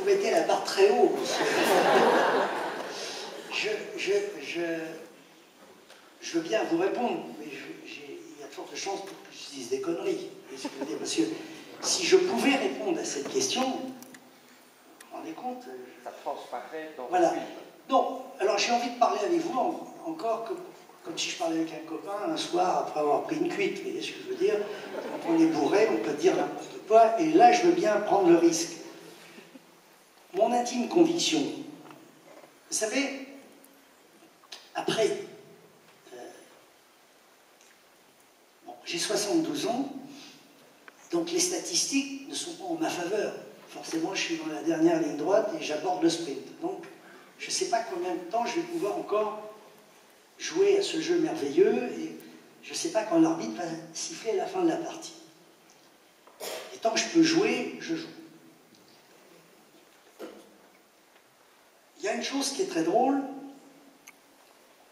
mettez la barre très haut. Je veux bien vous répondre, mais il y a de fortes chances pour que je dise des conneries. Parce que si je pouvais répondre à cette question, vous vous rendez compte? Ça transparaît dans voilà. le film. Non, alors j'ai envie de parler avec vous encore comme si je parlais avec un copain un soir après avoir pris une cuite. Vous voyez ce que je veux dire? Quand on est bourré, on peut dire n'importe quoi, et là je veux bien prendre le risque. Mon intime conviction, vous savez, après, bon, j'ai 72 ans, donc les statistiques ne sont pas en ma faveur. Forcément, je suis dans la dernière ligne droite et j'aborde le sprint. Donc, je ne sais pas combien de temps je vais pouvoir encore jouer à ce jeu merveilleux et je ne sais pas quand l'arbitre va siffler la fin de la partie. Et tant que je peux jouer, je joue. Il y a une chose qui est très drôle,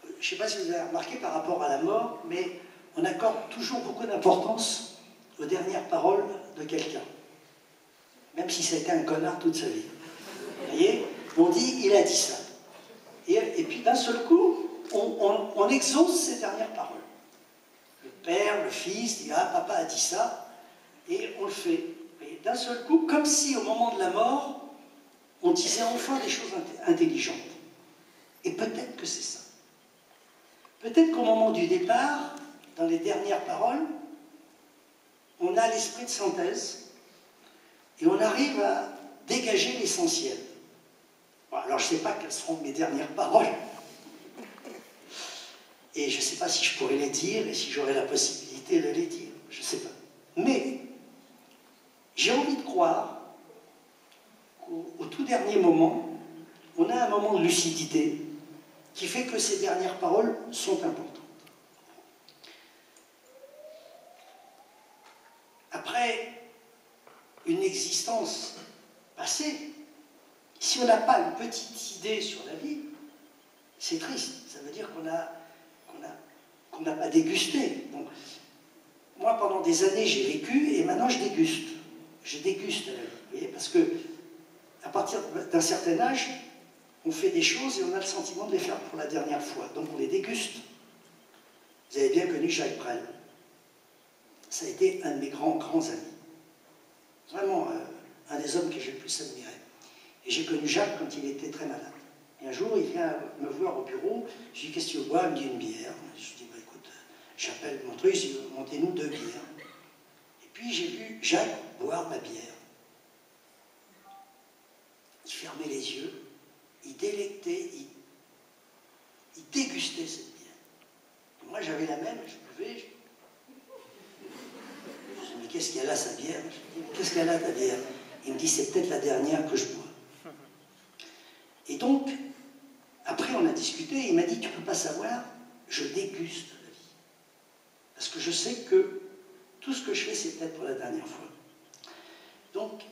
je ne sais pas si vous avez remarqué par rapport à la mort, mais on accorde toujours beaucoup d'importance aux dernières paroles de quelqu'un, même si ça a été un connard toute sa vie. Vous voyez, on dit, il a dit ça. Et puis d'un seul coup, on exauce ces dernières paroles. Le père, le fils dit, ah, papa a dit ça, et on le fait. Et d'un seul coup, comme si au moment de la mort, on disait enfin des choses intelligentes. Et peut-être que c'est ça. Peut-être qu'au moment du départ, dans les dernières paroles, on a l'esprit de synthèse et on arrive à dégager l'essentiel. Bon, alors je ne sais pas quelles seront mes dernières paroles. Et je ne sais pas si je pourrais les dire et si j'aurais la possibilité de les dire. Je ne sais pas. Mais j'ai envie de croire qu'au tout dernier moment, on a un moment de lucidité qui fait que ces dernières paroles sont importantes. Après une existence passée, si on n'a pas une petite idée sur la vie, c'est triste. Ça veut dire qu'on n'a pas dégusté. Donc, moi, pendant des années, j'ai vécu et maintenant, je déguste. Je déguste la vie. Vous voyez, parce que à partir d'un certain âge, on fait des choses et on a le sentiment de les faire pour la dernière fois. Donc, on les déguste. Vous avez bien connu Jacques Brel. Ça a été un de mes grands amis. Vraiment, un des hommes que j'ai le plus admiré. Et j'ai connu Jacques quand il était très malade. Et un jour, il vient me voir au bureau. Je lui dis, qu'est-ce que tu veux boire? Il me dit, une bière. Je lui dis, bah, écoute, j'appelle mon truc, je dis, montez-nous 2 bières. Et puis, j'ai vu Jacques boire ma bière. Il fermait les yeux, il délectait, il dégustait cette bière. Et moi, j'avais la même, je buvais. Je dis, mais qu'est-ce qu'elle a, sa bière? Je dis, mais qu'est-ce qu'elle a, ta bière? Il me dit, c'est peut-être la dernière que je bois. Et donc, après, on a discuté, et il m'a dit, tu ne peux pas savoir, je déguste la vie. Parce que je sais que tout ce que je fais, c'est peut-être pour la dernière fois. Donc,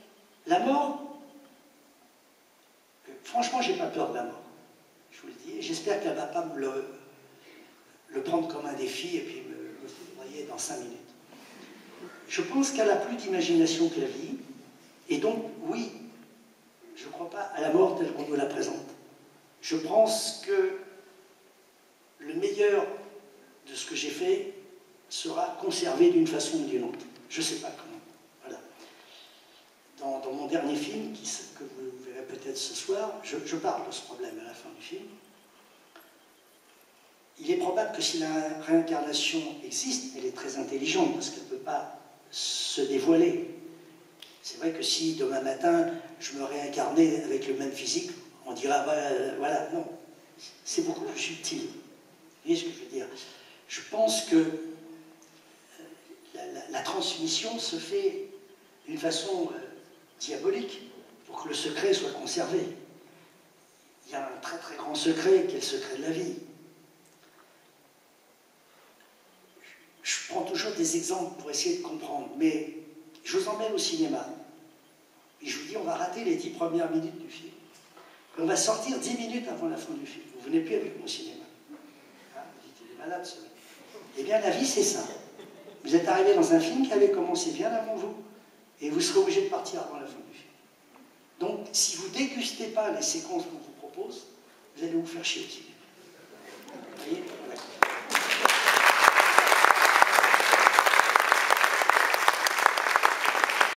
la mort, franchement, je n'ai pas peur de la mort. Je vous le dis, et j'espère qu'elle ne va pas me le prendre comme un défi et puis me foudroyer dans 5 minutes. Je pense qu'elle a plus d'imagination que la vie, et donc, oui, je ne crois pas à la mort telle qu'on nous la présente. Je pense que le meilleur de ce que j'ai fait sera conservé d'une façon ou d'une autre. Je ne sais pas comment. Voilà. Dans mon dernier film, que vous verrez peut-être ce soir, je parle de ce problème à la fin du film. Il est probable que si la réincarnation existe, elle est très intelligente, parce qu'elle ne peut pas se dévoiler. C'est vrai que si demain matin, je me réincarnais avec le même physique, on dira, voilà, non, c'est beaucoup plus subtil. Vous voyez ce que je veux dire? Je pense que la transmission se fait d'une façon diabolique pour que le secret soit conservé. Il y a un très très grand secret qui est le secret de la vie. Je prends toujours des exemples pour essayer de comprendre, mais je vous emmène au cinéma. Et je vous dis, on va rater les 10 premières minutes du film. On va sortir 10 minutes avant la fin du film. Vous venez plus avec mon cinéma. Hein, vous dites, il est malade, ce mec. Eh bien, la vie, c'est ça. Vous êtes arrivé dans un film qui avait commencé bien avant vous, et vous serez obligé de partir avant la fin du film. Donc, si vous dégustez pas les séquences qu'on vous propose, vous allez vous faire chier au cinéma.